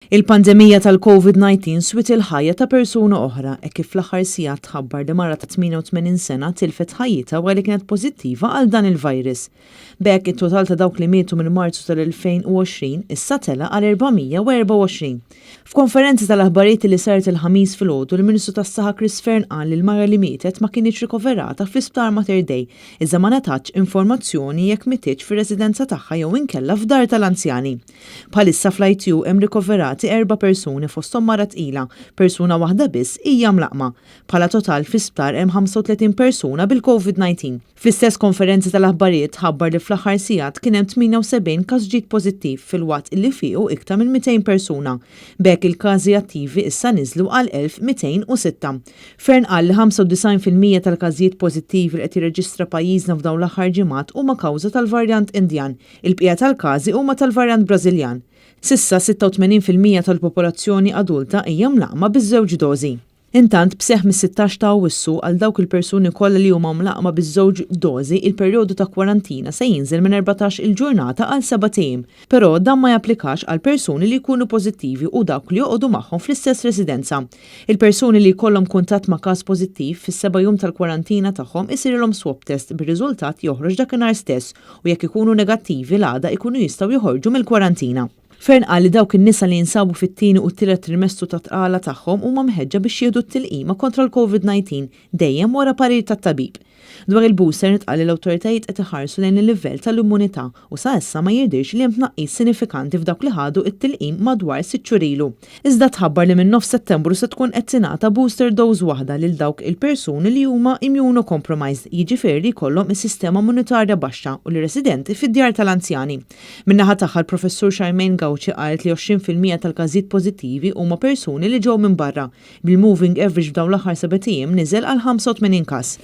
Il-pandemija tal-COVID-19 swit il-ħajja ta' persuna oħra e kif fl-aħħar sigħat tħabbar li mara ta' 88 sena tilfet ħajjita wara li kienet pożittiva għal dan il-virus. B'hekk it-total ta' dawk li mietu minn Marzu tal-2020 issa tela għal 424. F'konferenza tal-aħbarijiet li saret il-ħamis filgħodu, il-Ministru tas-Saħħa Chris Fearn qal li l-mara li mietet ma kienx rikoverata fl-Isptar Mater Dei iżda ma ngħatax informazzjoni jekk mietitx fir-residenza tagħha jew inkella f'dar tal-anzjani. Bħalissa fl-ITU hemm rikoverati 4 persuni fosthom mara tqila, persuna waħda biss hija mlaqma. Bħala total fl-isptar hemm 35 persuna bil-COVID-19. Fl-istess konferenza tal-aħbarijiet ħabbar li fl-aħħar sigħat kien hemm 78 każ ġdid pożittiv fil-waqt illi fiequ iktar minn 200 persuna. B'hekk il-każi attivi issa niżlu għal 1206. Fearn qal li 95% tal-każijiet pożittivi li qed jirreġistra pajjiżna f'dawn l-aħħar ġimgħat huma kawża tal-varjant Indjan, il-bqija tal-każi huma tal-varjant Brażiljan. Sissa 86% tal-popolazzjoni adulta hija mlaqma biż-żewġ dożi. Intant b'seħħ mis-16 ta' Awwissu għal dawk il-persuni kollha li huma mlaqma biż-żewġ dożi il-perjodu ta' kwarantina se jinżel minn 14 il-ġurnata għal 7 ijiem. Però dan ma japplikax għal persuni li jkunu pożittivi u dawk li joqogħdu magħhom fl-istess residenza. Il-persuni li jkollhom kuntatt ma' każ pożittiv fis-7 jum tal-kwarantina tagħhom isirilhom swab test bir-riżultat joħroġ dakinhar stess u jekk ikunu negattivi l-għada jkunu jistgħu joħorġu mill-kwarantina. Fearn qal li dawk in-nisa li jinsabu fit-tieni u t-tielet trimestru ta' tqala tagħhom huma mħeġġa biex jieħdu t-tilqima kontra l-COVID-19 dejjem wara parir tat-tabib. Dwar il-booster nitqal li l-awtoritajiet qed iħarsu lejn il-livell tal-immunità u sa issa ma jidhirx li hemm tnaqqis sinifikanti f'dawk li ħadu t-tilqim madwar 6 xhur ilu. Iżda tħabbar li minn nofs Settembru se tkun qed tingħata booster dose waħda lil dawk il-persuni li huma immunocompromised, jiġifieri jkollhom is-sistema immunitarja baxxa u li residenti fid-djar tal-anzjani. Min-naħa tagħha l-Professur Charmaine Gauci qalet li 20% tal-każijiet pożittivi huma persuni li ġew minn barra. Bil-moving average f'dawn l-aħħar 7 ijiem niżel għal 85 każ.